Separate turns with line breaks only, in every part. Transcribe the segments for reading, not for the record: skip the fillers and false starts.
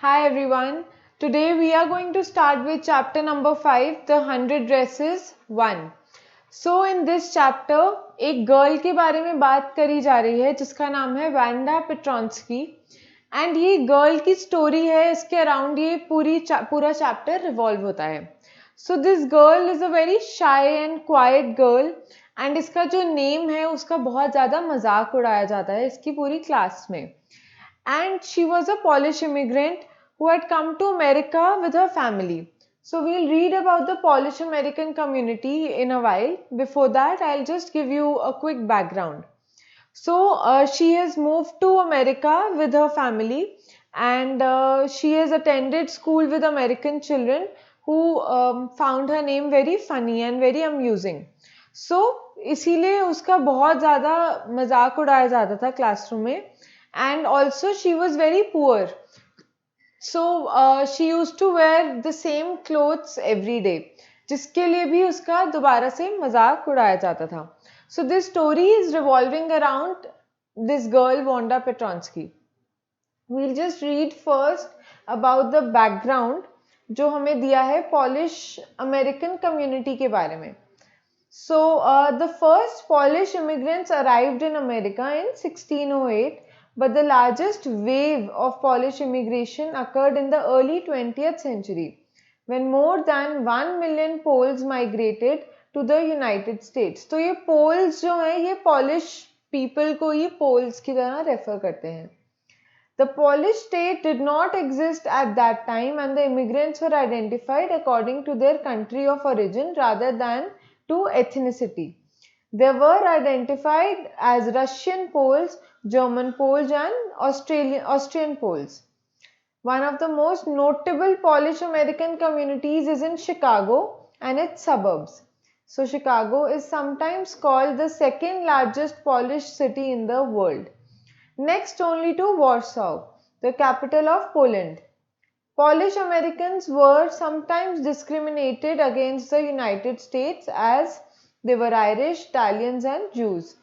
Hi everyone. Today we are going to start with chapter number 5, The 100 Dresses 1. So in this chapter एक girl के बारे में बात करी जा रही है जिसका नाम है वांडा पेट्रॉन्स्की एंड ये गर्ल की स्टोरी है. इसके अराउंड ये पूरा चैप्टर रिवॉल्व होता है. सो this girl is a very shy and quite girl and इसका जो नेम है उसका बहुत ज़्यादा मजाक उड़ाया जाता है इसकी पूरी क्लास में. And she was a Polish immigrant who had come to America with her family. So we'll read about the Polish American community in a while. Before that, I'll just give you a quick background. So she has moved to America with her family and she has attended school with American children who found her name very funny and very amusing. So इसीलिए उसका बहुत ज़्यादा मजाक उड़ाया जाता था classroom में. And also she was very poor, so she used to wear the same clothes every day, जिसके लिए भी उसका दोबारा से मजाक उड़ाया जाता था. So this story is revolving around this girl Wanda Petronsky. We'll just read first about the background जो हमें दिया है Polish American community के बारे में. So the first Polish immigrants arrived in America in 1608. But the largest wave of Polish immigration occurred in the early 20th century, when more than 1 million Poles migrated to the United States. तो ये Poles जो हैं ये Polish people को ये Poles की तरह refer करते हैं. The Polish state did not exist at that time and the immigrants were identified according to their country of origin rather than to ethnicity. They were identified as Russian Poles, German Poles and Austrian Poles. One of the most notable Polish American communities is in Chicago and its suburbs. So Chicago is sometimes called the second largest Polish city in the world, next only to Warsaw, the capital of Poland. Polish Americans were sometimes discriminated against the United States as they were Irish, Italians and Jews.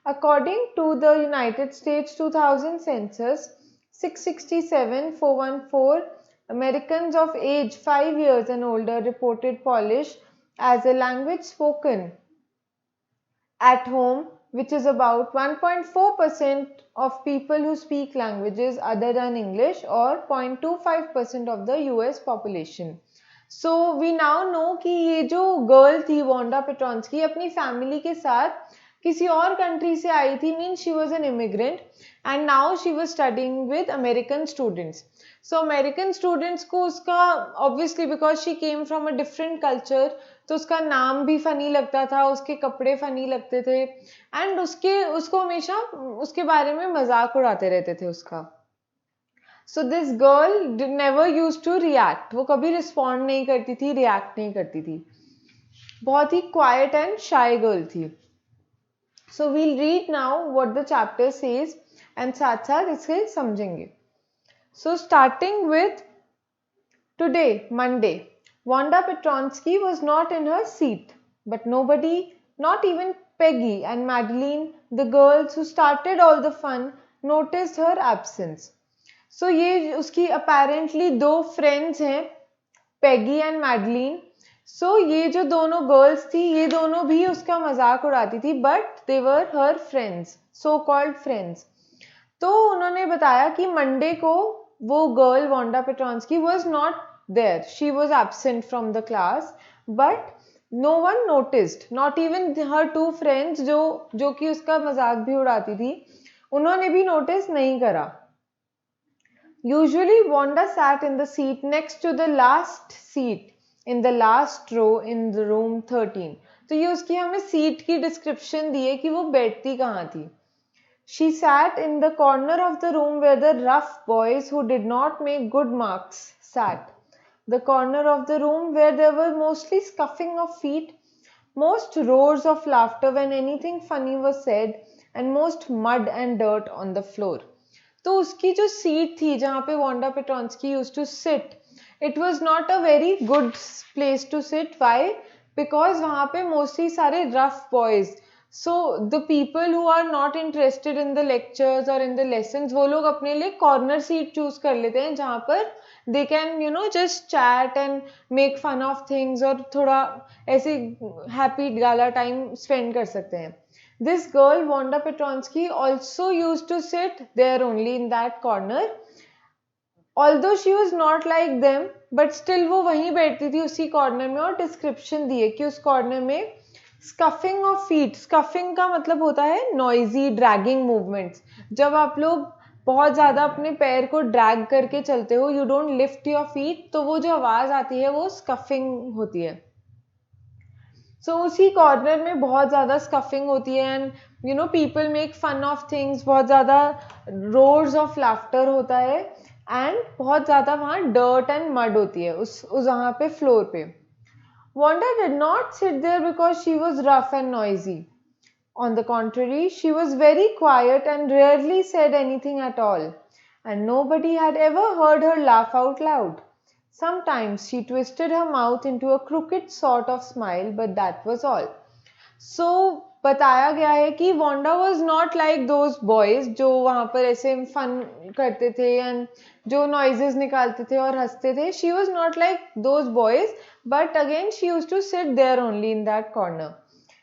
According to the United States 2000 census, 667,414 Americans of age 5 years and older reported Polish as a language spoken at home, which is about 1.4% of people who speak languages other than English or 0.25% of the US population. So we now know कि ये जो girl थी Wanda पेट्रॉन्स्की अपनी family के साथ किसी और country से आई थी. Mean she was an immigrant and now she was studying with American students. So American students को उसका obviously because she came from a different culture तो उसका नाम भी फनी लगता था, उसके कपड़े फनी लगते थे एंड उसको हमेशा उसके बारे में मजाक उड़ाते रहते थे उसका. So this girl never use to react. वो कभी रिस्पॉन्ड नहीं करती थी, रिएक्ट नहीं करती थी. बहुत ही क्वाइट एंड शाय गर्ल थी. So we'll read now what the chapter says and साथ साथ इसे समझेंगे. So starting with today Monday, Wanda Petronsky was not in her seat, but nobody, not even Peggy and Madeline, the girls who started all the fun, noticed her absence. सो ये उसकी apparently दो friends हैं, Peggy and Madeline. सो ये जो दोनों girls थी ये दोनों भी उसका मजाक उड़ाती थी, but they were her friends, so called friends. तो उन्होंने बताया कि मंडे को वो girl Wanda Petronski was not there, she was absent from the class, but no one noticed, not even her two friends जो कि उसका मजाक भी उड़ाती थी, उन्होंने भी नोटिस नहीं करा. Usually, Wanda sat in the seat next to the last seat in the last row in the room 13. तो ये उसकी हमें सीट की डिस्क्रिप्शन दी है कि वो बैठती कहाँ थी. She sat in the corner of the room where the rough boys who did not make good marks sat. The corner of the room where there were mostly scuffing of feet, most roars of laughter when anything funny was said, and most mud and dirt on the floor. तो उसकी जो seat थी जहाँ पे Wanda Petronski used to sit, it was not a very good place to sit. Why? Because वहाँ पे mostly सारे rough boys, so the people who are not interested in the lectures और इन द लेसन्स, वो लोग अपने लिए corner seat choose कर लेते हैं जहाँ पर they can just chat and make fun of things और थोड़ा ऐसे हैप्पी गाला टाइम स्पेंड कर सकते हैं. This girl, Wanda Petronsky, also used to sit there only in that corner. Although she was not like them, but still वो वहीं बैठती थी उसी कॉर्नर में. और डिस्क्रिप्शन दी है कि उस कॉर्नर में स्कफिंग ऑफ फीट, स्कफिंग का मतलब होता है नॉइजी ड्रैगिंग मूवमेंट्स. जब आप लोग बहुत ज़्यादा अपने पैर को ड्रैग करके चलते हो, you don't lift your feet, तो वो जो आवाज़ आती है वो स्कफिंग होती है. सो उसी कॉर्नर में बहुत ज़्यादा स्कफिंग होती है and people make fun of things. बहुत ज़्यादा रोर्स ऑफ लाफ्टर होता है एंड बहुत ज़्यादा वहाँ डर्ट एंड मड होती है उस वहाँ पे फ्लोर पे. Wanda did not sit there because she was rough and noisy. On the contrary, she was very quiet and rarely said anything at all, and nobody had ever heard her laugh out loud. Sometimes she twisted her mouth into a crooked sort of smile, but that was all. So बताया गया है कि Wanda was not like those boys जो वहाँ पर ऐसे fun करते थे एंड जो नॉइजेस निकालते थे और हंसते थे. She was not like those boys, but again she used to sit there only in that corner.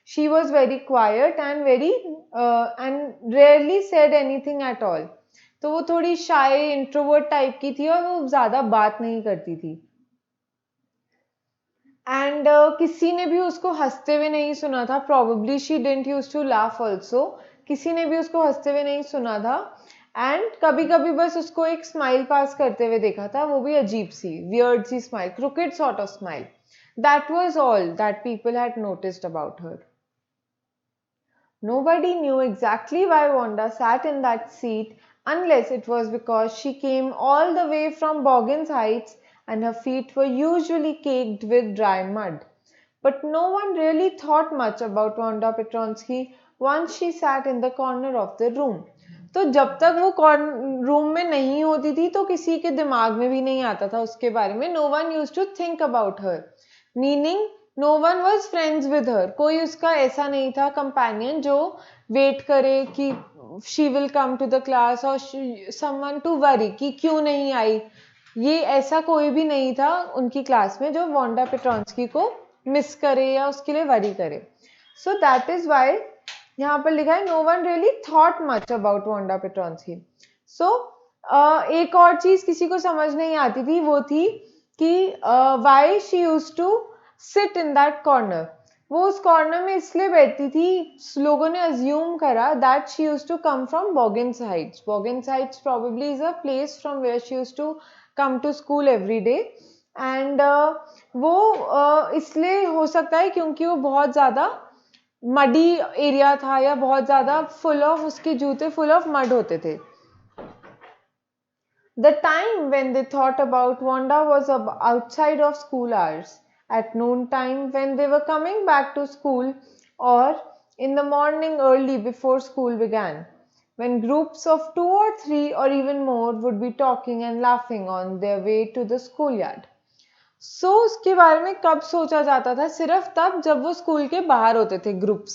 She was very quiet and and rarely said anything at all. तो वो थोड़ी shy introvert टाइप की थी और वो ज़्यादा बात नहीं करती थी. एंड किसी ने भी उसको हंसते हुए नहीं सुना था. Probably she didn't use to laugh also. किसी ने भी उसको हंसते हुए नहीं सुना था एंड कभी कभी बस उसको एक स्माइल पास करते हुए देखा था, वो भी अजीब सी वियर्ड सी smile, crooked sort of smile. That was all that people had noticed about her. Nobody knew exactly why Wanda sat in that seat unless it was because she came all the way from Boggins Heights and her feet were usually caked with dry mud. But no one really thought much about Wanda Petronsky once she sat in the corner of the room. तो जब तक वो room में नहीं होती थी तो किसी के दिमाग में भी नहीं आता था उसके बारे में. No one use to think about her, meaning no one was friends with her. कोई उसका ऐसा नहीं था कंपेनियन जो वेट करे कि she will come to the class और समवन टू वरी कि क्यों नहीं आई. ये ऐसा कोई भी नहीं था उनकी क्लास में जो वोंडा पेट्रॉन्स्की को मिस करे या उसके लिए वरी करे. सो दैट इज वाई यहाँ पर लिखा है no one really thought much about Wanda Petronski. So एक और चीज किसी को समझ नहीं आती थी, वो थी कि why she use to sit in that corner. वो उस कॉर्नर में इसलिए बैठती थी, लोगों ने अज्यूम करा that she use to come from Boggins Heights. Boggins Heights probably is a place from where she use to come to school every day and वो इसलिए हो सकता है क्योंकि वो बहुत ज़्यादा मडी एरिया था या बहुत ज़्यादा फुल ऑफ, उसके जूते फुल ऑफ मड होते थे. The time when they thought about Wanda was outside of school hours, at noon time when they were coming back to school, or in the morning early before school began, when groups of 2 or 3 or even more would be talking and laughing on their way to the schoolyard. So उसके बारे में कब सोचा जाता था? सिर्फ तब जब वो स्कूल के बाहर होते थे ग्रुप्स.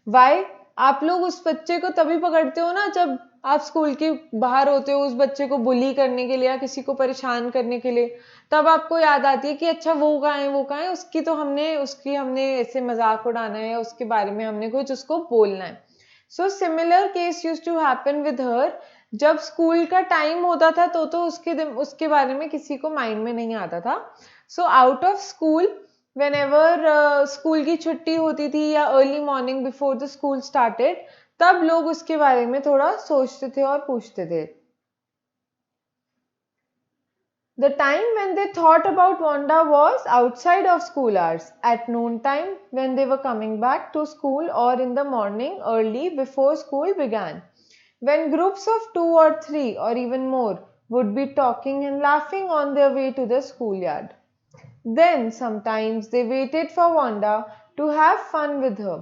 वाई? आप लोग उस बच्चे को तभी पकड़ते हो ना जब आप स्कूल के बाहर होते हो, उस बच्चे को बुली करने के लिए या किसी को परेशान करने के लिए. तब आपको याद आती है कि अच्छा वो कहाँ है, वो कहाँ है, उसकी हमने ऐसे मजाक उड़ाना है या उसके बारे में हमने कुछ उसको बोलना है. So similar case use to happen with her. जब स्कूल का टाइम होता था तो उसके बारे में किसी को माइंड में नहीं आता था. So out of school, whenever school की छुट्टी होती थी या early morning before the school started, तब लोग उसके बारे में थोड़ा सोचते थे और पूछते थे. The time when they thought about Wanda was outside of school hours, at noon time when they were coming back to school, or in the morning early before school began, when groups of 2 or 3 or even more would be talking and laughing on their way to the schoolyard. Then sometimes they waited for Wanda to have fun with her,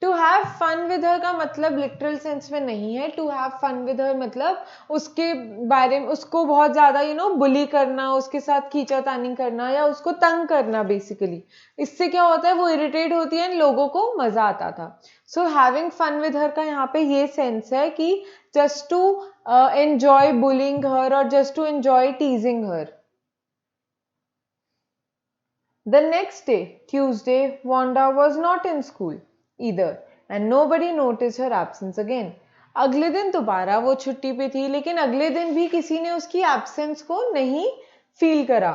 to have fun with her का मतलब literal sense में नहीं है. To have fun with her मतलब उसके बारे में, उसको बहुत ज़्यादा बुली करना, उसके साथ खींचातानी करना या उसको तंग करना बेसिकली. इससे क्या होता है, वो इरिटेट होती है, लोगों को मज़ा आता था. So having fun with her का यहाँ पे ये सेंस है कि just to enjoy bullying her और just to enjoy teasing her. The next day, Tuesday, Wanda was not in school either and nobody noticed her absence again. अगले दिन दोबारा वो छुट्टी पे थी, लेकिन अगले दिन भी किसी ने उसकी एब्सेंस को नहीं फील करा.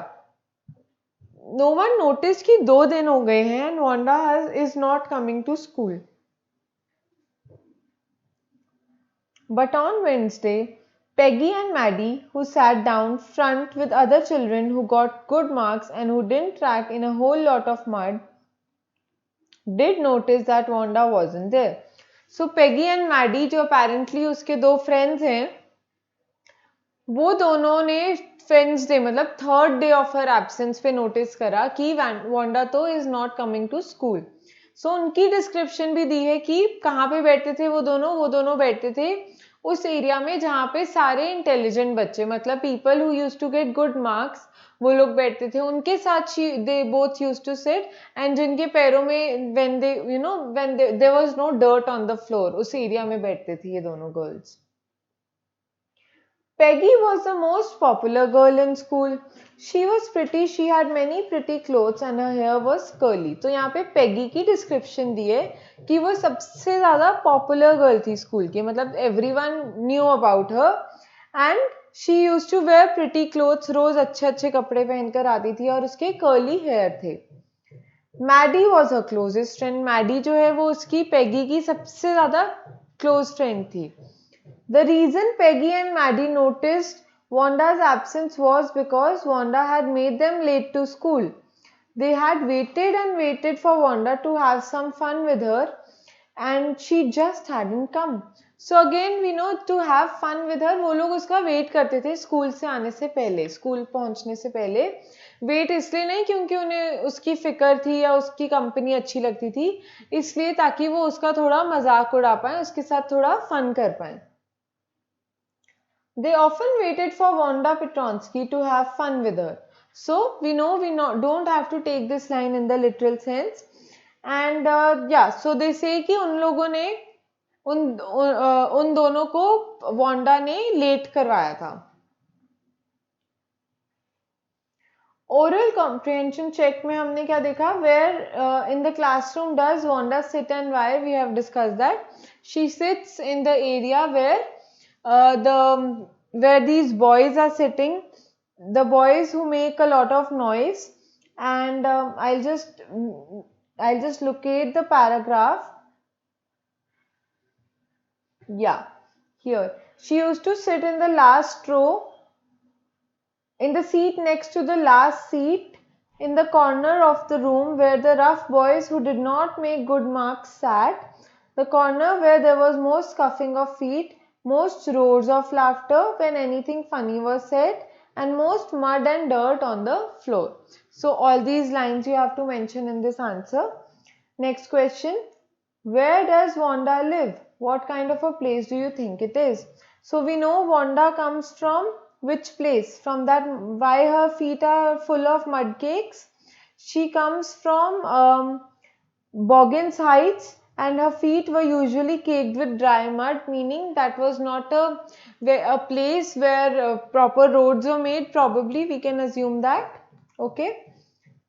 नो वन नोटिस कि 2 दिन हो गए हैं and Wanda is not coming to school. But on Wednesday, Peggy and Maddie, who sat down front with other children who got good marks and who didn't track in a whole lot of mud, did notice that Wanda wasn't there. So Peggy and Maddie, जो apparently उसके 2 friends हैं, वो दोनों ने friends day मतलब 3rd day of her absence पे notice करा कि वांडा तो is not coming to school. So उनकी डिस्क्रिप्शन भी दी है कि कहाँ पे बैठते थे वो दोनों बैठते थे उस एरिया में जहाँ पे सारे इंटेलिजेंट बच्चे, मतलब people who use to get good marks, वो लोग बैठते थे उनके साथ. They both use to sit and जिनके पैरों में when there was no dirt on the floor, उस एरिया में बैठते थे ये दोनों girls. Peggy was the most popular girl in school. She was pretty, she had many pretty clothes and her hair was curly. तो यहाँ पे Peggy की description दी है कि वो सबसे ज़्यादा popular girl थी school की, मतलब everyone knew about her and she used to wear pretty clothes. रोज अच्छे अच्छे कपड़े पहनकर आती थी और उसके curly hair थे. Maddie was her closest friend. Maddie जो है वो उसकी Peggy की सबसे ज़्यादा close friend थी. The reason Peggy and Maddie noticed Wanda's absence was because Wanda had made them late to school. They had waited and waited for Wanda to have some fun with her and she just hadn't come. So again we know to have fun with her, वो लोग उसका wait करते थे school से आने से पहले, school पहुंचने से पहले. वेट इसलिए नहीं क्योंकि उन्हें उसकी फिक्र थी या उसकी कंपनी अच्छी लगती थी, इसलिए ताकि वो उसका थोड़ा मजाक उड़ा पाए, उसके साथ थोड़ा फन कर पाए. They often waited for Wanda Petronsky to have fun with her. So we know don't have to take this line in the literal sense. And yeah, so they say कि उन लोगों ने उन दोनों को वांडा ने लेट करवाया था. ओरल कॉम्प्रिहेंशन चेक में हमने क्या देखा, where in the classroom does Wanda sit and why, we have discuss that. She sits in the area where where these boys are sitting, the boys who make a lot of noise. And I'll just locate the paragraph. Yeah, here she used to sit in the last row, in the seat next to the last seat, in the corner of the room where the rough boys who did not make good marks sat, the corner where there was most scuffing of feet, most roars of laughter when anything funny was said, and most mud and dirt on the floor. So all these lines you have to mention in this answer. Next question. Where does Wanda live? What kind of a place do you think it is? So we know Wanda comes from which place? From that, why her feet are full of mud cakes? She comes from Boggins Heights and her feet were usually caked with dry mud, meaning that was not a place where proper roads were made. Probably we can assume that. Okay.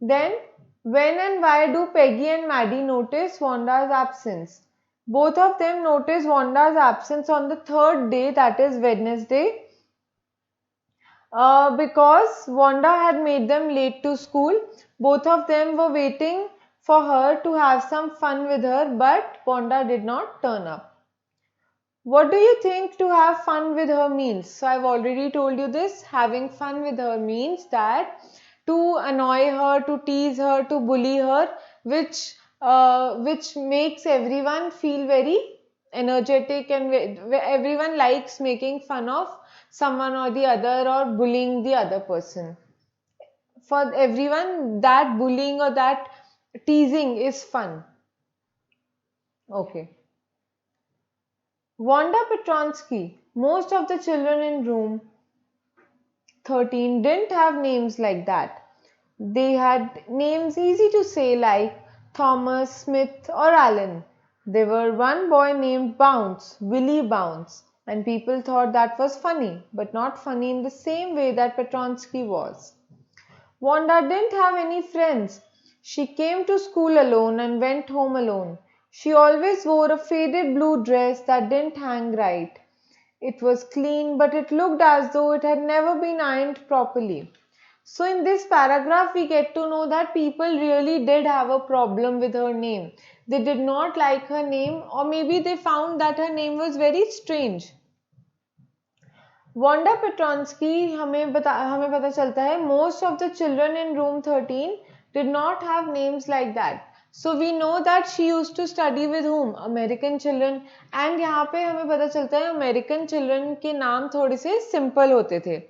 Then when and why do Peggy and Maddie notice Wanda's absence? Both of them notice Wanda's absence on the 3rd day, that is Wednesday, because Wanda had made them late to school. Both of them were waiting for her to have some fun with her, but Wanda did not turn up. What do you think to have fun with her means? So I've already told you this. Having fun with her means that to annoy her, to tease her, to bully her, which makes everyone feel very energetic, and everyone likes making fun of someone or the other or bullying the other person. For everyone, that bullying or that teasing is fun. Okay. Wanda Petronsky. Most of the children in room 13 didn't have names like that. They had names easy to say like Thomas, Smith, or Alan. There were one boy named Bounce, Willie Bounce, and people thought that was funny, but not funny in the same way that Petronsky was. Wanda didn't have any friends. She came to school alone and went home alone. She always wore a faded blue dress that didn't hang right. It was clean, but it looked as though it had never been ironed properly. So, in this paragraph, we get to know that people really did have a problem with her name. They did not like her name, or maybe they found that her name was very strange. Wanda Petronsky हमें पता चलता है most of the children in room 13 did not have names like that. So we know that she used to study with whom? American children. And यहाँ पे हमें पता चलता है American children के नाम थोड़े से simple होते थे.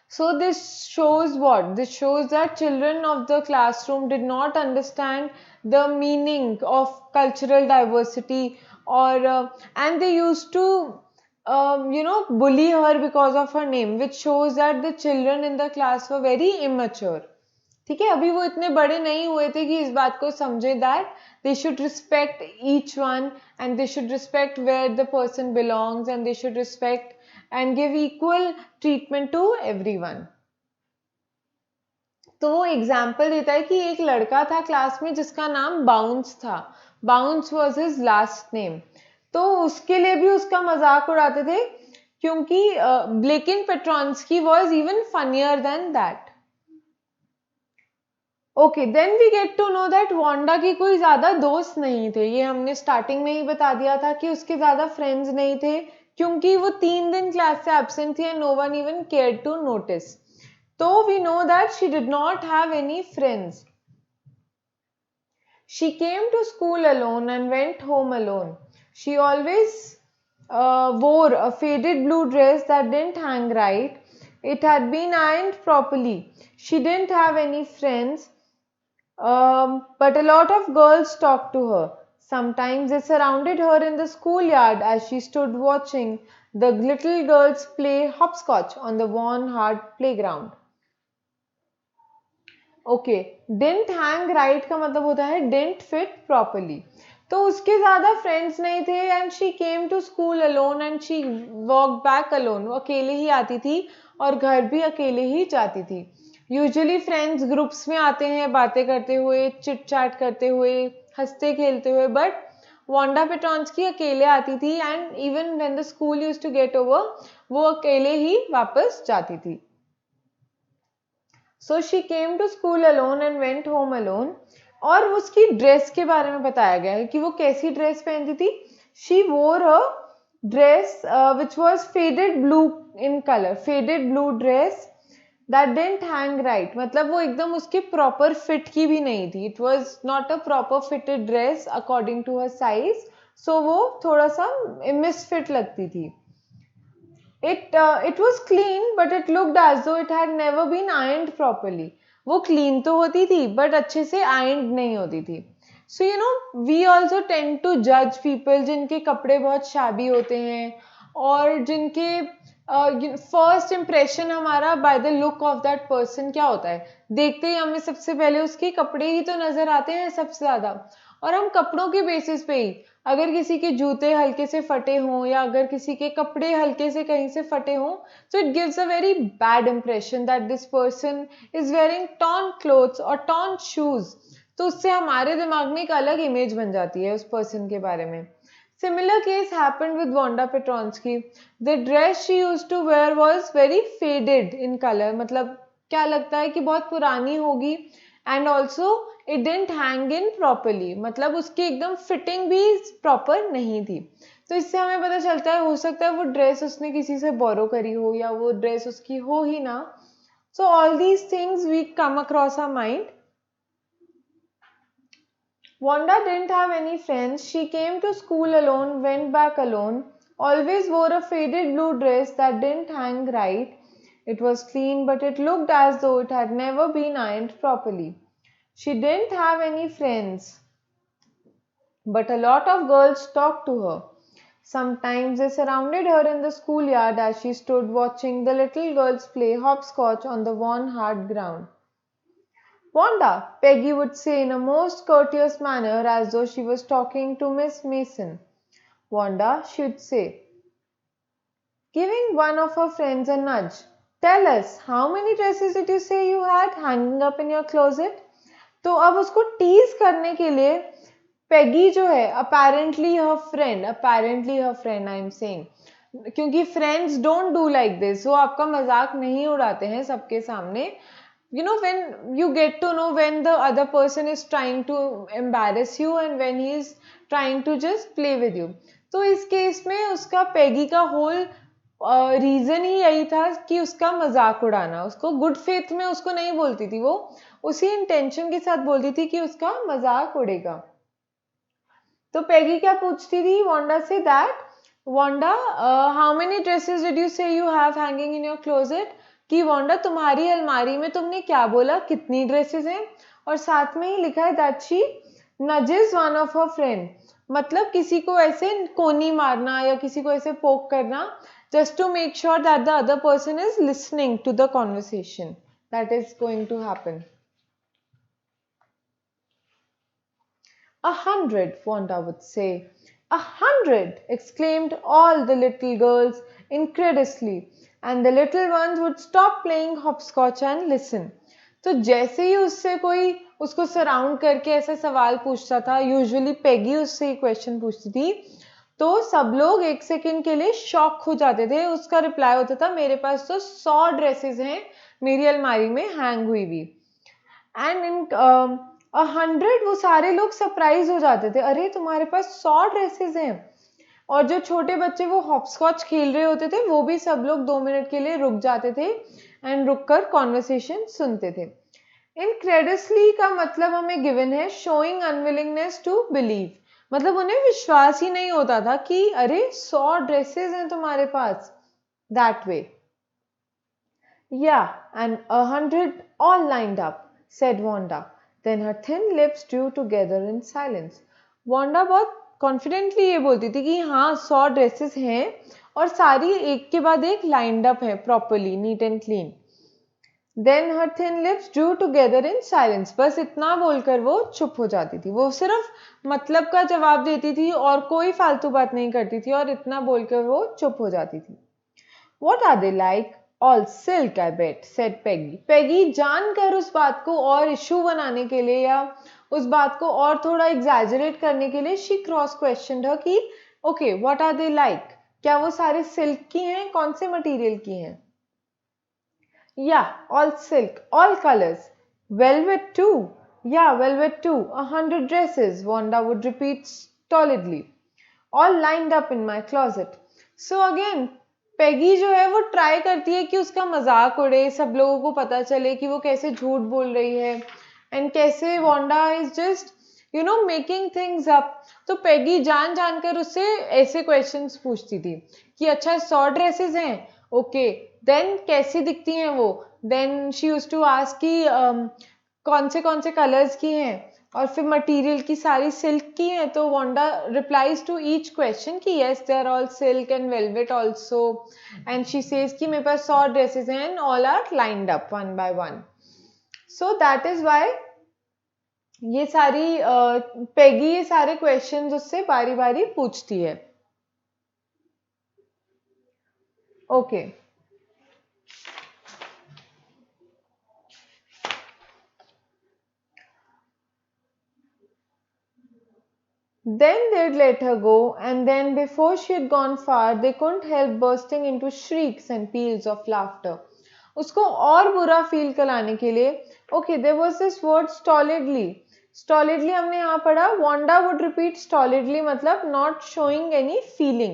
So this shows what? This shows that children of the classroom did not understand the meaning of cultural diversity, or and they used to bully her because of her name, which shows that the children in the class were very immature. ठीक है, अभी वो इतने बड़े नहीं हुए थे कि इस बात को समझे that they should respect each one and they should respect where the person belongs and they should respect and give equal treatment to everyone. तो वो एग्जाम्पल देता है कि एक लड़का था क्लास में जिसका नाम बाउंस था. Bounce was his last name. तो उसके लिए भी उसका मजाक उड़ाते थे क्योंकि लेकिन Petronski was even funnier than that. Okay, then we get to know that Wanda की कोई ज्यादा दोस्त नहीं थे. ये हमने स्टार्टिंग में ही बता दिया था कि उसके ज्यादा फ्रेंड्स नहीं थे क्योंकि वो 3 दिन क्लास से एब्सेंट थी and no one even care to notice. तो we know that she did not have any friends. She came to school alone and went home alone. She always wore a faded blue dress that didn't hang right. It had been ironed properly. She didn't have any friends, but a lot of girls talked to her. Sometimes they surrounded her in the schoolyard as she stood watching the little girls play hopscotch on the worn hard playground. Okay, didn't hang right का मतलब होता है didn't fit properly. तो उसके ज्यादा friends नहीं थे and she came to school alone and she walk back alone. वो अकेले ही आती थी और घर भी अकेले ही जाती थी. यूजुअली फ्रेंड्स ग्रुप्स में आते हैं बातें करते हुए, चिट चैट करते हुए, हंसते खेलते हुए, बट वांडा पेट्रॉन्स्की अकेले आती थी and even when the school used to get over वो अकेले ही वापस जाती थी. So she came to school alone and went home alone. और उसकी ड्रेस के बारे में बताया गया है कि वो कैसी ड्रेस पहनती थी. शी वोर अ dress which was faded blue in colour. Faded blue dress that didn't hang right, मतलब वो एकदम उसके प्रॉपर फिट की भी नहीं थी. It was not a proper fitted dress according to her size. So वो थोड़ा सा मिसफिट लगती थी. It was clean, but it looked as though it had never been ironed properly. वो clean तो होती थी, but अच्छे से ironed नहीं होती थी. So we also tend to judge people जिनके कपड़े बहुत shabby होते हैं और जिनके फर्स्ट इम्प्रेशन हमारा by the look of that person क्या होता है. देखते ही हमें सबसे पहले उसके कपड़े ही तो नजर आते हैं सबसे ज्यादा. और हम कपड़ों के बेसिस पे ही, अगर किसी के जूते हल्के से फटे हों या अगर किसी के कपड़े हल्के से कहीं से फटे हों, so it gives a very bad impression that this person is wearing torn clothes or torn shoes. तो उससे हमारे दिमाग में एक अलग इमेज बन जाती है उस पर्सन के बारे में. Similar case happened with Wanda Petronsky. The dress she used to wear was very faded in color. मतलब क्या लगता है कि बहुत पुरानी होगी. And also it didn't hang in properly. मतलब उसकी एकदम फिटिंग भी प्रॉपर नहीं थी. तो इससे हमें पता चलता है हो सकता है वो ड्रेस उसने किसी से बोरो करी हो या वो ड्रेस उसकी हो ही ना. So all these things we come across our mind. Wanda didn't have any friends. She came to school alone, went back alone, always wore a faded blue dress that didn't hang right. It was clean, but it looked as though it had never been ironed properly. She didn't have any friends. but a lot of girls talked to her. Sometimes they surrounded her in the schoolyard as she stood watching the little girls play hopscotch on the worn hard ground. Wanda, Peggy would say in a most courteous manner as though she was talking to Miss Mason. Wanda, she'd say, giving one of her friends a nudge. Tell us, how many dresses did you say you had hanging up in your closet? तो अब उसको tease करने के लिए Peggy जो है apparently her friend I am saying, क्योंकि friends don't do like this, वो आपका मजाक नहीं उड़ाते हैं सबके सामने. When you get to know when the other person is trying to embarrass you and when he is trying to just play with you. तो इस केस में उसका पेगी का होल रीजन ही यही था कि उसका मजाक उड़ाना. उसको गुड फेथ में उसको नहीं बोलती थी, वो उसी इंटेंशन के साथ बोलती थी कि उसका मजाक उड़ेगा. तो पेगी क्या पूछती थी वांडा से, that Wanda how many dresses did you say you have hanging in your closet, कि वांडा तुम्हारी अलमारी में तुमने क्या बोला, कितनी ड्रेसेस हैं. और साथ में ही लिखा है that she nudges one of her friend, मतलब किसी को ऐसे कोनी मारना या किसी को ऐसे पोक करना, just to make sure that the other person is listening to the conversation that is going to happen. 100, Wanda would say. 100, exclaimed all the little girls incredulously, and the little ones would stop playing hopscotch and listen. तो जैसे ही उससे कोई उसको surround करके ऐसा सवाल पूछता था, यूजुअली पेगी उससे क्वेश्चन पूछती थी, तो सब लोग एक सेकंड के लिए शॉक हो जाते थे. उसका रिप्लाई होता था, मेरे पास तो 100 ड्रेसेस हैं मेरी अलमारी में हैंग हुई हुई. एंड इन 100 वो सारे लोग सरप्राइज हो जाते थे, अरे तुम्हारे पास 100 ड्रेसेस हैं. और जो छोटे बच्चे वो हॉपस्कॉच खेल रहे होते थे, वो भी सब लोग 2 मिनट के लिए रुक जाते थे एंड रुक कर कॉन्वर्सेशन सुनते थे. इनक्रेडिबली का मतलब हमें गिवन है शोइंग अनविलिंगनेस टू बिलीव, मतलब उन्हें विश्वास ही नहीं होता था कि अरे 100 ड्रेसेस हैं तुम्हारे पास. That way. Yeah and 100 all lined up, said Wanda. Then her thin lips drew together in silence. Wanda बहुत कॉन्फिडेंटली ये बोलती थी कि हाँ 100 ड्रेसेस हैं और सारी एक के बाद एक लाइंड अप है properly, neat and clean. Then her thin lips drew together in silence. बस इतना बोलकर वो चुप हो जाती थी. वो सिर्फ मतलब का जवाब देती थी और कोई फालतू बात नहीं करती थी, और इतना बोलकर वो चुप हो जाती थी. What are they like? All silk, I bet, said Peggy. Peggy जानकर उस बात को और इशू बनाने के लिए या उस बात को और थोड़ा एग्जैजरेट करने के लिए she cross questioned her कि okay, what are they like? क्या वो सारे सिल्क की हैं, कौन से मटेरियल की हैं? Yeah, all silk, all colors. Velvet too. Yeah, velvet too. 100 dresses, Wanda would repeat stolidly. All lined up in my closet. So again, Peggy जो है वो ट्राई करती है कि उसका मजाक उड़े, सब लोगों को पता चले कि वो कैसे झूठ बोल रही है एंड कैसे Wanda is just making things up. तो पेगी जान जानकर उससे ऐसे क्वेश्चंस पूछती थी कि अच्छा 100 ड्रेसेस हैं, ओके, देन कैसी दिखती हैं वो. Then she used to ask कि कौन से कलर्स की हैं, और फिर मटेरियल की सारी सिल्क की हैं. तो Wanda replies to each question कि yes they are all silk and velvet also, and she says कि मेरे पास 100 ड्रेसेस हैं and all are lined up one by one. So that is why ये सारी पेगी ये सारे क्वेश्चंस उससे बारी बारी पूछती है. Okay. Then they'd let her go, and then before she had gone far, they couldn't help bursting into shrieks and peals of laughter. उसको और बुरा फील कराने के लिए, okay, there was this word stolidly. Stolidly हमने यहाँ पढ़ा, Wanda would repeat stolidly मतलब not showing any feeling.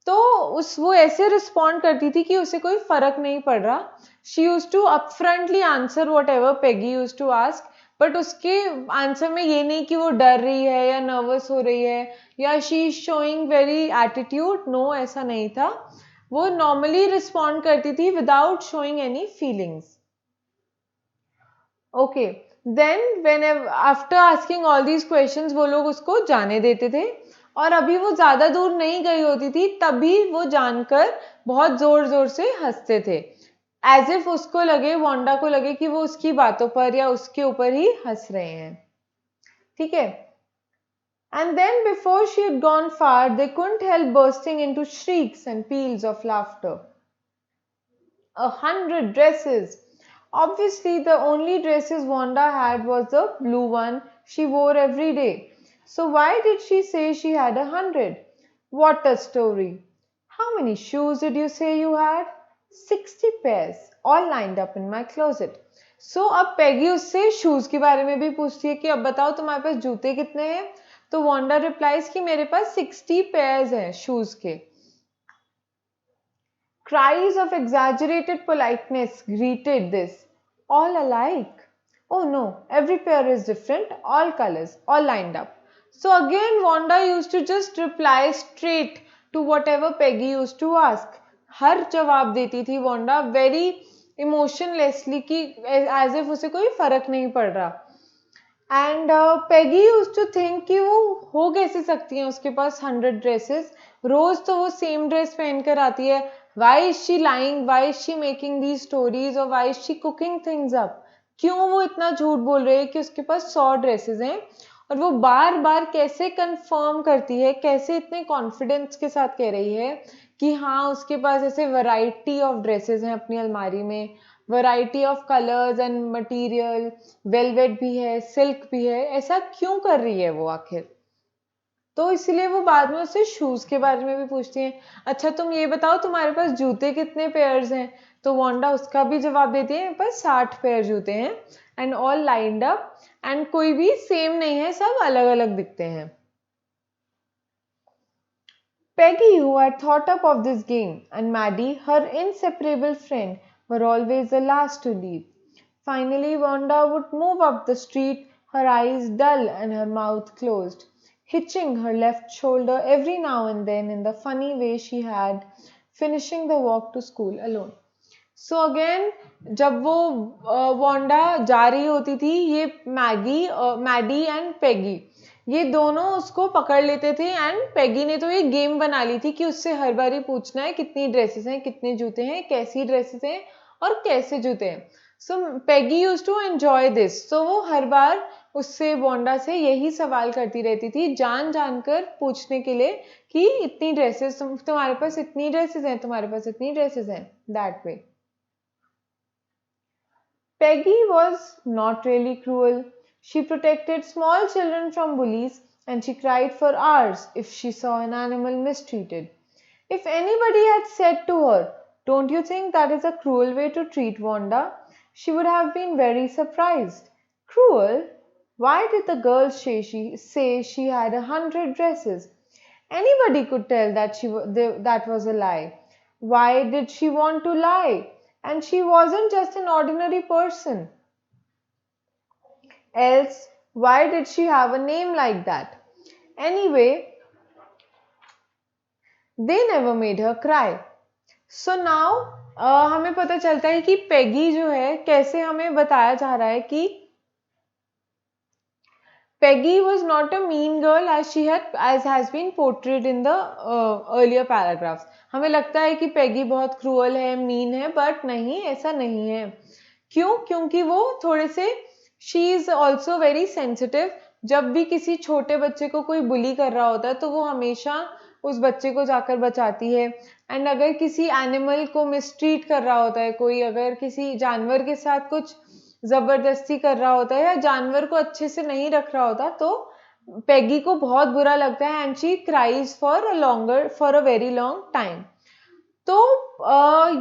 तो वो ऐसे रिस्पॉन्ड करती थी कि उसे कोई फर्क नहीं पड़ रहा. She used to upfrontly answer whatever Peggy used to ask, but उसके आंसर में ये नहीं कि वो डर रही है या नर्वस हो रही है या she is showing very attitude. No, ऐसा नहीं था. वो नॉर्मली रिस्पॉन्ड करती थी without showing any feelings. Okay, then when after asking all these questions वो लोग उसको जाने देते थे, और अभी वो ज़्यादा दूर नहीं गई होती थी तभी वो जानकर बहुत ज़ोर ज़ोर से हंसते थे, एज इफ उसको लगे, वांडा को लगे कि वो उसकी बातों पर या उसके ऊपर ही हंस रहे हैं। ठीक है। And then before she had gone far, they couldn't help bursting into shrieks and peals of laughter. 100 dresses. Obviously, the only dresses Wanda had was the blue one she wore every day. So why did she say she had 100? What a story. How many shoes did you say you had? 60 pairs, all lined up in my closet. So अब Peggy उससे shoes के बारे में भी पूछती है कि अब बताओ तुम्हारे पास जूते कितने हैं? तो वांडा रिप्लाइज कि मेरे पास 60 पेयर्स हैं शूज के। Cries of exaggerated politeness greeted this. All alike. Oh no, every pair is different, all colors, all lined up. So again, Wanda used to just reply straight to whatever Peggy used to ask. हर जवाब देती थी Wanda very emotionlessly कि as if उसे कोई फर्क नहीं पड़ रहा। And Peggy used to think कि वो हो कैसे सकती हैं उसके पास 100 ड्रेसेस, रोज तो वो सेम ड्रेस पहनकर आती है। Why is she lying, why is she making the stories, और why is she cooking things up? क्यों वो इतना झूठ बोल रही है कि उसके पास 100 ड्रेसेस हैं, और वो बार बार कैसे कंफर्म करती है, कैसे इतने कॉन्फिडेंस के साथ कह रही है कि हाँ उसके पास ऐसे वैरायटी ऑफ ड्रेसेस हैं अपनी अलमारी में, variety of colours and material, velvet भी है, सिल्क भी है, ऐसा क्यों कर रही है वो आखिर? तो इसलिए वो बाद में उससे शूज के बारे में भी पूछती हैं, अच्छा तुम ये बताओ तुम्हारे पास जूते कितने पेयर्स हैं? तो वांडा उसका भी जवाब देती है, मेरे पास 60 पेयर जूते हैं, and all lined up, and कोई भी सेम नहीं है, सब अलग अलग दिखते हैं। Peggy, who had thought up of this game, and Maddie, her inseparable friend, were always the last to leave. Finally, Wanda would move up the street, her eyes dull and her mouth closed, hitching her left shoulder every now and then in the funny way she had, finishing the walk to school alone. So again जब वो Wanda जा रही होती थी, ये Maddie and Peggy, ये दोनों उसको पकड़ लेते थे, एंड पेगी ने तो ये गेम बना ली थी कि उससे हर बार ही पूछना है कितनी ड्रेसेस हैं, कितने जूते हैं, कैसी ड्रेसेस हैं और कैसे जूते हैं। So Peggy use to enjoy this, so वो हर बार उससे वांडा से यही सवाल करती रहती थी, जान जानकर पूछने के लिए कि इतनी ड्रेसेस, तुम्हारे पास इतनी ड्रेसेस हैं, तुम्हारे पास इतनी ड्रेसेस हैं, that way. Peggy was not really cruel. She protected small children from bullies, and she cried for hours if she saw an animal mistreated. If anybody had said to her, "Don't you think that is a cruel way to treat Wanda?" she would have been very surprised. Cruel? Why did the girl say she had 100 dresses? Anybody could tell that that was a lie. Why did she want to lie? And she wasn't just an ordinary person. Else, why did she have a name like that? Anyway, they never made her cry. So now हमें पता चलता है कि Peggy जो है, कैसे हमें बताया जा रहा है कि Peggy was not a mean girl as has been portrayed in the earlier paragraphs. हमें लगता है कि पेगी बहुत क्रूअल है, मीन है, बट नहीं, ऐसा नहीं है। क्यों? क्योंकि वो थोड़े से she is also very sensitive. जब भी किसी छोटे बच्चे को कोई बुली कर रहा होता है तो वो हमेशा उस बच्चे को जाकर बचाती है। एंड अगर किसी एनिमल को मिसट्रीट कर रहा होता है कोई, अगर किसी जानवर के साथ कुछ जबरदस्ती कर रहा होता है या जानवर को अच्छे से नहीं रख रहा होता, तो पेगी को बहुत बुरा लगता है, and she cries for a very long time. तो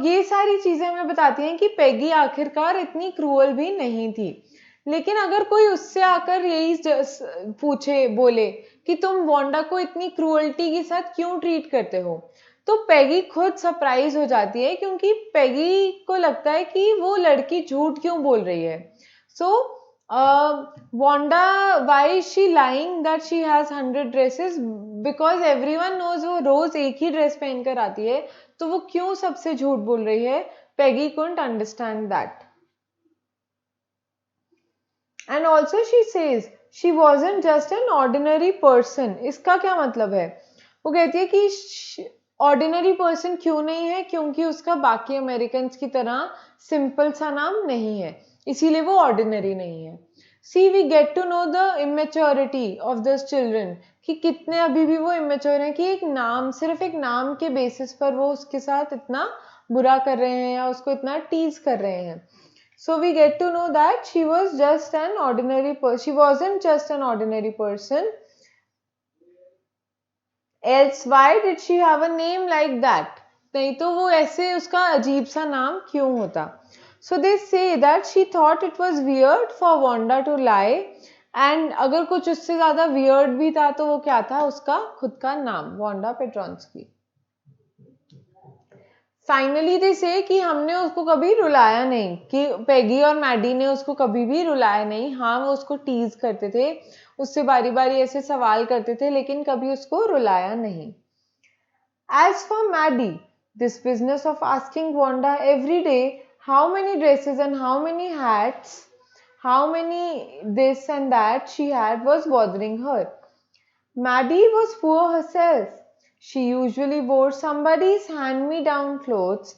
ये सारी चीजें हमें बताती हैं कि पेगी आखिरकार इतनी क्रूअल भी नहीं थी। लेकिन अगर कोई उससे आकर यही पूछे, बोले कि तुम वांडा को इतनी क्रूअल्टी के साथ क्यों ट्रीट करते हो, तो पेगी खुद सरप्राइज हो जाती है, क्योंकि पेगी को लगता है कि वो लड़की झूठ क्यों बोल रही है। So Wanda, why is she lying that she has 100 dresses? Because everyone knows वो रोज एक ही ड्रेस पहनकर आती है, तो वो क्यों सबसे झूठ बोल रही है? Peggy couldn't understand that. And also she says she wasn't just an ordinary person. इसका क्या मतलब है? वो कहती है कि ऑर्डिनरी पर्सन क्यों नहीं है? क्योंकि उसका बाकी अमेरिकन की तरह सिंपल सा नाम नहीं है, इसीलिए वो ऑर्डिनरी नहीं है। See we get to know the immaturity of this children, कि कितने अभी भी वो इमेच्योर हैं, कि एक नाम, सिर्फ एक नाम के बेसिस पर वो उसके साथ इतना बुरा कर रहे हैं या उसको इतना टीज कर रहे हैं। So we get to know that she was just an ordinary person. She wasn't just an ordinary person. Else why did she have a name like that? नहीं तो वो ऐसे उसका अजीब सा नाम क्यों होता? So they say that she thought it was weird for Wanda to lie. And अगर कुछ उससे ज़्यादा weird भी था तो वो क्या था? उसका खुद का नाम, Wanda Petronsky. फाइनली दे से कि हमने उसको कभी रुलाया नहीं, कि पेगी और मैडी ने उसको कभी भी रुलाया नहीं। हाँ, वो उसको टीज करते थे, उससे बारी बारी ऐसे सवाल करते थे, लेकिन कभी उसको रुलाया नहीं। As for Maddie, this business of asking Wanda every day how many dresses and how many hats, how many this and that she had was bothering her. Maddie was poor herself. She usually wore somebody's hand-me-down clothes.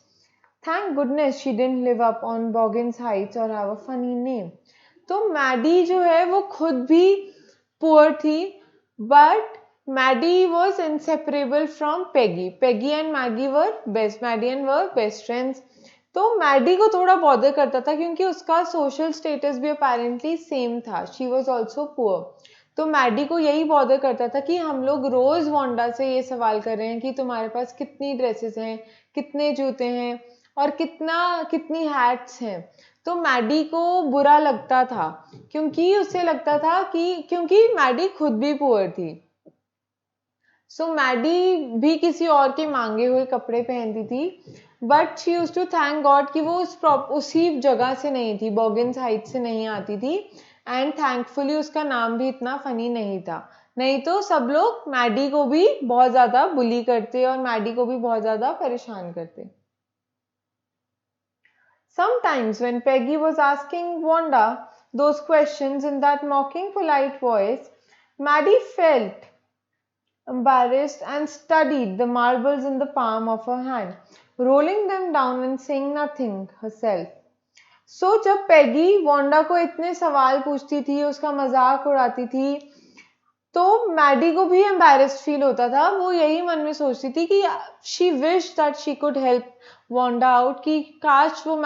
Thank goodness she didn't live up on Boggins Heights or have a funny name. तो Maddie जो है वो खुद भी poor थी, but Maddie was inseparable from Peggy. Peggy and Maggie were best, Maddie and were best friends. तो Maddie को थोड़ा बॉदर करता था क्योंकि उसका सोशल स्टेटस भी अपेरेंटली सेम था, शी वॉज ऑल्सो पुअर। तो मैडी को यही बॉदर करता था कि हम लोग रोज वांडा से ये सवाल कर रहे हैं कि तुम्हारे पास कितनी ड्रेसेस हैं, कितने जूते हैं और कितनी हैट्स हैं। तो मैडी को बुरा लगता था क्योंकि उसे लगता था कि क्योंकि मैडी खुद भी पुअर थी। सो मैडी भी किसी और के मांगे हुए कपड़े पहनती थी, but she used to thank God कि वो उसी जगह से नहीं थी, बॉगिन्स हाइट से नहीं आती थी। एंड थैंकफुली उसका नाम भी इतना फनी नहीं था, नहीं तो सब लोग मैडी को भी बहुत ज़्यादा बुली करते और मैडी को भी बहुत ज़्यादा परेशान करते। Sometimes when Peggy was asking Wanda those questions in that mocking, polite voice, Maddie felt embarrassed and studied the marbles in the palm of her hand, rolling them down and saying nothing herself. So जब Peggy Wanda को इतने सवाल पूछती थी, उसका मजाक उड़ाती थी, तो मैडी को भी एम्बैरेस्ड फील होता था। वो यही मन में सोचती थी कि she wish that she could help Wanda out, कि काश वो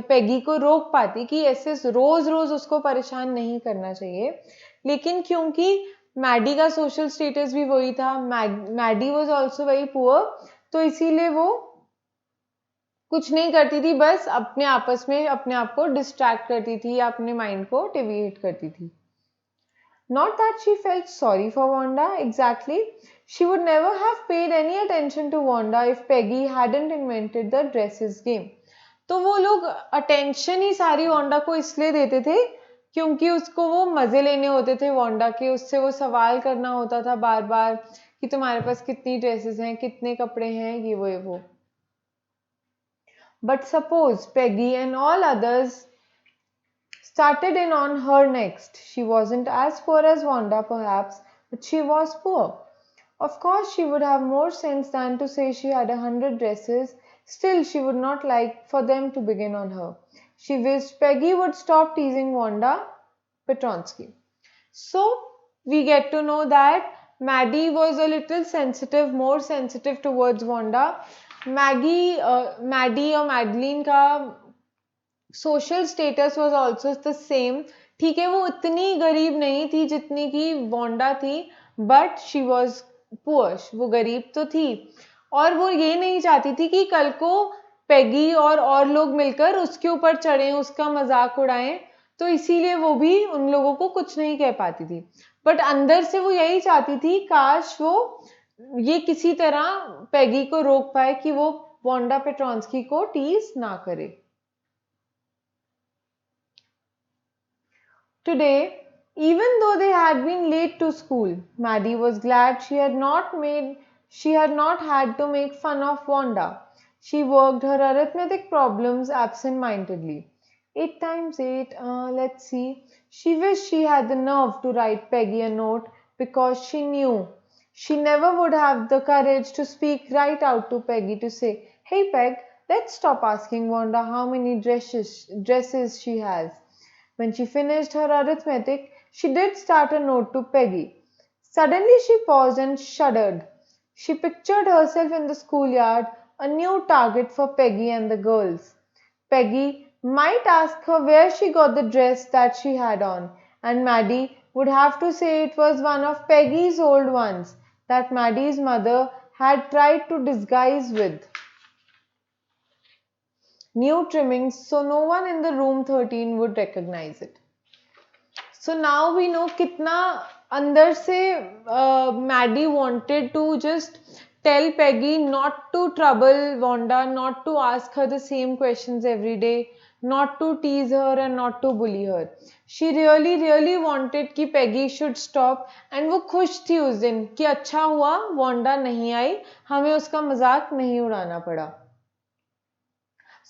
पेगी को रोक पाती कि ऐसे रोज रोज उसको परेशान नहीं करना चाहिए। लेकिन क्योंकि मैडी का सोशल स्टेटस भी वही था, Maddie was also very poor, तो इसीलिए वो कुछ नहीं करती थी, बस अपने आपस में अपने आप को डिस्ट्रैक्ट करती थी या अपने माइंड को डिविएट करती थी। Not that she felt sorry for Wanda exactly. She would never have paid any attention to Wanda if Peggy hadn't invented the dresses game. तो वो लोग अटेंशन ही सारी वांडा को इसलिए देते थे क्योंकि उसको वो मजे लेने होते थे वांडा के, उससे वो सवाल करना होता था बार बार कि तुम्हारे पास कितनी ड्रेसेस हैं, कितने कपड़े हैं, ये वो। But suppose Peggy and all others started in on her next. She wasn't as poor as Wanda perhaps, but she was poor. Of course she would have more sense than to say she had 100 dresses. Still, she would not like for them to begin on her. She wished Peggy would stop teasing Wanda Petronsky. So we get to know that Maddie was a little sensitive, more sensitive towards Wanda. Maddie or Madeline का social status was also the same. ठीक है, वो उतनी गरीब नहीं थी जितनी की वांडा थी, बट शी वॉज पुअर, वो गरीब तो थी। और वो ये नहीं चाहती थी कि कल को पेगी और लोग मिलकर उसके ऊपर चढ़ें, उसका मजाक उड़ाएं, तो इसीलिए वो भी उन लोगों को कुछ नहीं कह पाती थी। बट अंदर से वो यही चाहती थी काश वो ये किसी तरह पेगी को रोक पाए कि वो वांडा पेट्रॉन्स्की को टीज ना करे। Today, even though they had been late to school, Maddie was glad she had not had to make fun of Wanda. She worked her arithmetic problems absent-mindedly. 8 times 8, let's see. She wished she had the nerve to write Peggy a note because she knew she never would have the courage to speak right out to Peggy to say, "Hey Peg, let's stop asking Wanda how many dresses she has." When she finished her arithmetic, she did start a note to Peggy. Suddenly she paused and shuddered. She pictured herself in the schoolyard, a new target for Peggy and the girls. Peggy might ask her where she got the dress that she had on, and Maddie would have to say it was one of Peggy's old ones that Maddie's mother had tried to disguise with new trimmings so no one in the room 13 would recognize it. So now we know कितना अंदर से Maddie wanted to just tell Peggy not to trouble Wanda, not to ask her the same questions every day, not to tease her and not to bully her. She really wanted कि Peggy should stop, and वो खुश थी उस दिन कि अच्छा हुआ Wanda नहीं आई, हमें उसका मजाक नहीं उड़ाना पड़ा.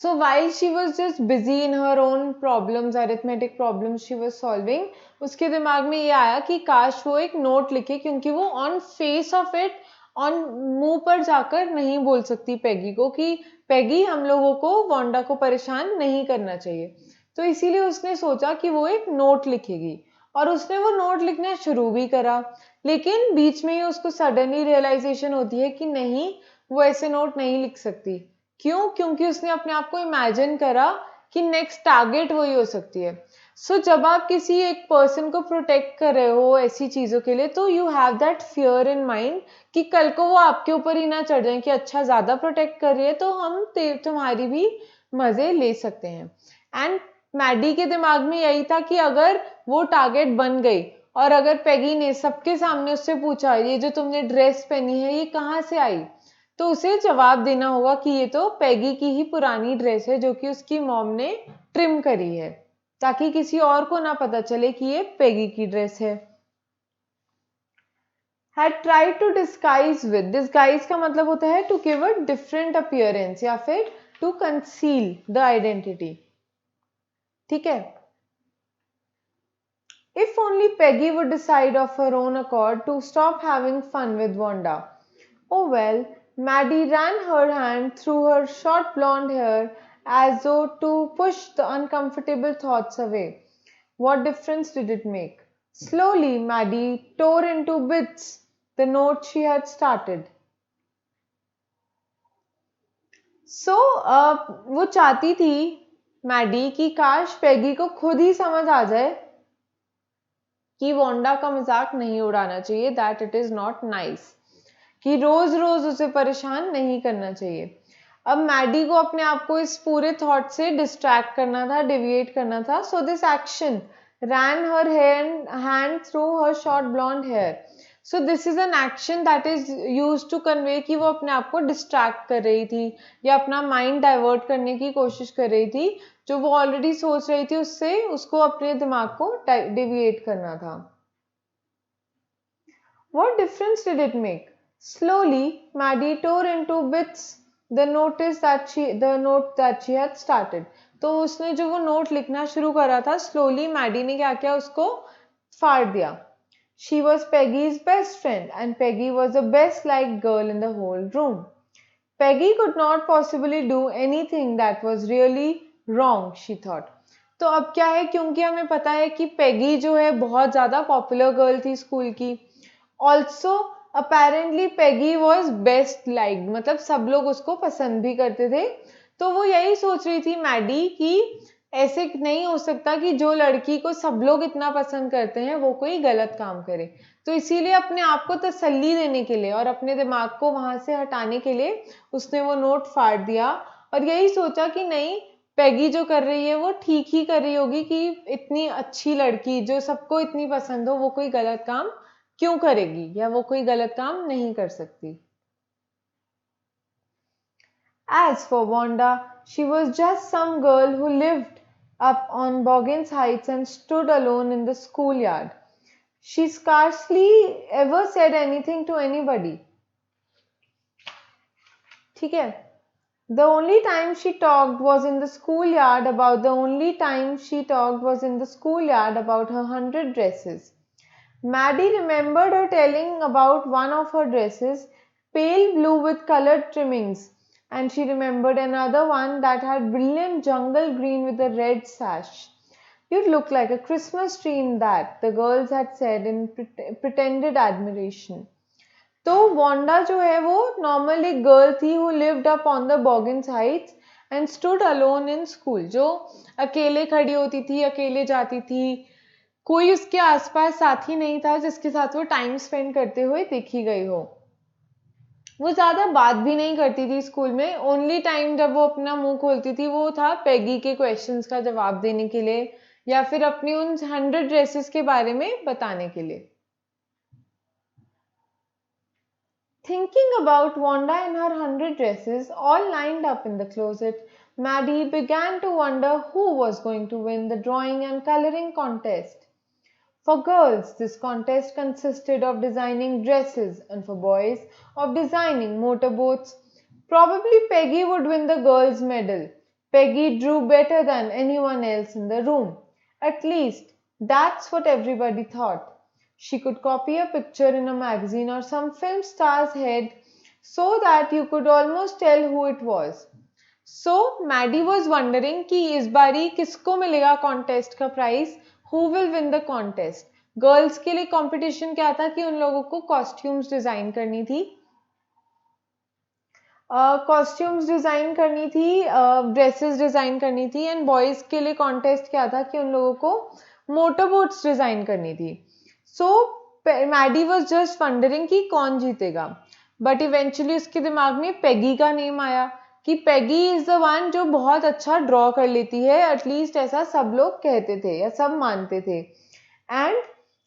So while she was just busy in her own problems, arithmetic problems she was solving, उसके दिमाग में ये आया कि काश वो एक नोट लिखे, क्योंकि वो on face of it, on मुंह पर जाकर नहीं बोल सकती पेगी को कि पेगी हम लोगों को वांडा को परेशान नहीं करना चाहिए. तो इसीलिए उसने सोचा कि वो एक नोट लिखेगी और उसने वो नोट लिखना शुरू भी करा. लेकिन बीच में ही उसको सडनली रियलाइजेशन होती है कि नहीं, वो ऐसे नोट नहीं लिख सकती. क्यों? क्योंकि उसने अपने आप को इमेजिन करा कि नेक्स्ट टारगेट वही हो सकती है. सो जब आप किसी एक पर्सन को प्रोटेक्ट कर रहे हो ऐसी चीजों के लिए, तो you have that fear in mind कि कल को वो आपके ऊपर ही ना चढ़ जाए कि अच्छा ज्यादा प्रोटेक्ट कर रही है तो हम तुम्हारी भी मजे ले सकते हैं. एंड मैडी के दिमाग में यही था कि अगर वो टारगेट बन गई और अगर पेगी ने सबके सामने उससे पूछा ये जो तुमने ड्रेस पहनी है ये कहाँ से आई, तो उसे जवाब देना होगा कि ये तो पेगी की ही पुरानी ड्रेस है जो कि उसकी मॉम ने ट्रिम करी है, ताकि किसी और को ना पता चले कि ये पेगी की ड्रेस है. had tried to disguise with, disguise का मतलब होता है to give a different appearance या फिर to conceal the identity. ठीक है. If only Peggy would decide of her own accord to stop having fun with Wanda. Oh well, Maddie ran her hand through her short blonde hair as though to push the uncomfortable thoughts away. What difference did it make? Slowly, Maddie tore into bits the note she had started. So, वो चाहती थी Maddie कि काश Peggy को खुद ही समझ आ जाए कि वांडा का मजाक नहीं उड़ाना चाहिए, that it is not nice, कि रोज रोज उसे परेशान नहीं करना चाहिए. अब मैडी को अपने आप को इस पूरे थॉट से डिस्ट्रैक्ट करना था, डिविएट करना था. So this action ran her hand through her short blonde hair. So this is an action that is used to convey कि वो अपने आप को डिस्ट्रैक्ट कर रही थी या अपना माइंड डाइवर्ट करने की कोशिश कर रही थी. जो वो ऑलरेडी सोच रही थी उससे उसको अपने दिमाग को डिविएट करना था. What difference did it make? Slowly, Maddie tore into bits the note that she had started. तो उसने जो वो नोट लिखना शुरू करा था, स्लोली मैडी ने क्या किया, उसको फाड़ दिया. She was Peggy's best friend and Peggy was the best liked girl in the whole room. Peggy could not possibly do anything that was really wrong, she thought. तो अब क्या है, क्योंकि हमें पता है कि पेगी जो है बहुत ज़्यादा पॉपुलर गर्ल थी स्कूल की. Also apparently Peggy was best liked, मतलब सब लोग उसको पसंद भी करते थे. तो वो यही सोच रही थी मैडी कि ऐसे नहीं हो सकता कि जो लड़की को सब लोग इतना पसंद करते हैं वो कोई गलत काम करे. तो इसीलिए अपने आप को तसल्ली देने के लिए और अपने दिमाग को वहां से हटाने के लिए उसने वो नोट फाड़ दिया और यही सोचा कि नहीं, पेगी जो कर रही है वो ठीक ही कर रही होगी कि इतनी अच्छी लड़की जो सबको इतनी पसंद हो वो कोई गलत काम क्यों करेगी या वो कोई गलत काम नहीं कर सकती. As for Wanda, she was just some girl who lived up on Boggins Heights and stood alone in the schoolyard. She scarcely ever said anything to anybody. ठीक है. The only time she talked was in the schoolyard about the only time she talked was in the schoolyard about her 100 dresses. Maddie remembered her telling about one of her dresses, pale blue with colored trimmings, and she remembered another one that had brilliant jungle green with a red sash. You'd look like a Christmas tree in that, the girls had said in pretended admiration. तो Wanda जो है वो normal एक girl थी who lived up on the Boggins Heights and stood alone in school, जो अकेले खड़ी होती थी, अकेले जाती थी, कोई उसके आसपास साथी नहीं था जिसके साथ वो टाइम स्पेंड करते हुए देखी गई हो। वो ज़्यादा बात भी नहीं करती थी स्कूल में, ओनली टाइम जब वो अपना मुंह खोलती थी वो था पेगी के क्वेश्चंस का जवाब देने के लिए या फिर अपनी उन 100 ड्रेसेस के बारे में बताने के लिए। Thinking about Wanda and her 100 dresses all lined up in the closet, Maddie began to wonder who was going to win the drawing and coloring contest. For girls, this contest consisted of designing dresses, and for boys, of designing motorboats. Probably Peggy would win the girls' medal. Peggy drew better than anyone else in the room. At least, that's what everybody thought. She could copy a picture in a magazine or some film star's head so that you could almost tell who it was. So, Maddie was wondering कि इस बारी किसको मिलेगा contest का prize, who will win the contest. Girls के लिए competition क्या था कि उन लोगों को कॉस्ट्यूम्स डिजाइन करनी थी, ड्रेसेस डिजाइन करनी थी, एंड बॉयज के लिए कॉन्टेस्ट क्या था कि उन लोगों को मोटरबोट्स डिजाइन करनी थी। सो मैडी वॉज जस्ट वंडरिंग कि कौन जीतेगा, बट इवेंचुअली उसके दिमाग में पेगी का नेम आया कि पेगी इज द वन जो बहुत अच्छा ड्रॉ कर लेती है, एटलीस्ट ऐसा सब लोग कहते थे या सब मानते थे, एंड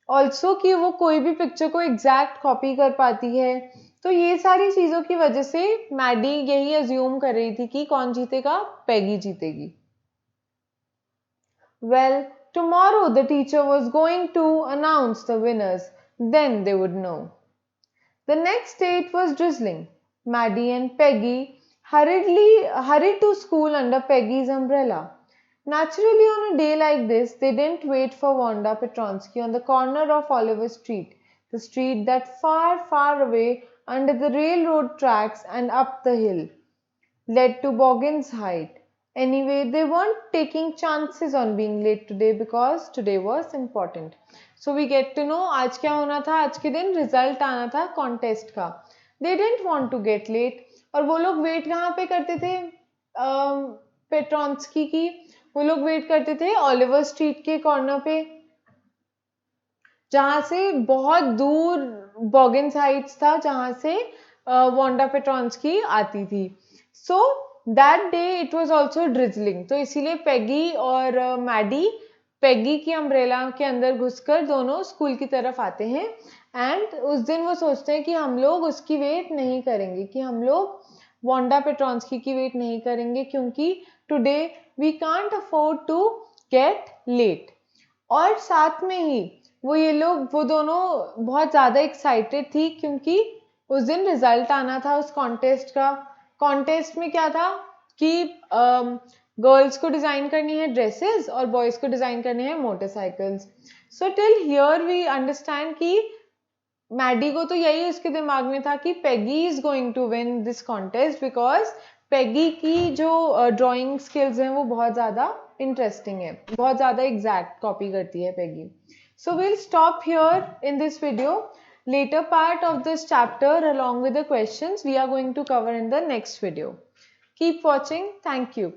ऑल्सो कि वो कोई भी पिक्चर को एग्जैक्ट कॉपी कर पाती है। तो ये सारी चीज़ों की वजह से मैडी यही अज्यूम कर रही थी कि कौन जीतेगा, पेगी जीतेगी। Well, tomorrow the teacher was going to announce the winners, then they would know. The next day it was drizzling. Maddie and Peggy hurried to school under Peggy's umbrella. Naturally, on a day like this, they didn't wait for Wanda Petronsky on the corner of Oliver Street, the street that far, far away under the railroad tracks and up the hill led to Boggin's Height. Anyway, they weren't taking chances on being late today because today was important. So we get to know आज क्या होना था, आज के दिन result आना था contest का। They didn't want to get late, और वो लोग वेट कहाँ पे करते थे पेट्रॉन्स्की की, वो लोग वेट करते थे ओलिवर स्ट्रीट के कॉर्नर पे, जहाँ से बहुत दूर बॉगिन्स हाइट्स था, जहाँ से वांडा पेट्रॉन्स्की आती थी। So that day it was also drizzling, तो इसीलिए पेगी और मैडी पेगी की अम्ब्रेला के अंदर घुसकर दोनों स्कूल की तरफ आते हैं, एंड उस दिन वो सोचते हैं कि हम लोग उसकी वेट नहीं करेंगे, कि हम लोग वांडा पेट्रॉन्स्की की वेट नहीं करेंगे, क्योंकि today we can't afford to get late. और साथ में ही वो दोनों बहुत ज़्यादा एक्साइटेड थी क्योंकि उस दिन रिजल्ट आना था उस कॉन्टेस्ट का। कॉन्टेस्ट में क्या था कि गर्ल्स को डिज़ाइन करनी है ड्रेसेस और बॉयज़ को डिज़ाइन करने हैं motorcycles. So till here we understand कि मैडी को तो यही उसके दिमाग में था कि Peggy is going to win this contest because Peggy की जो ड्राइंग स्किल्स हैं वो बहुत ज़्यादा इंटरेस्टिंग है, बहुत ज़्यादा एग्जैक्ट कॉपी करती है Peggy. So we'll stop here in this video. Later part of this chapter along with the questions we are going to cover in the next video. Keep watching. Thank you.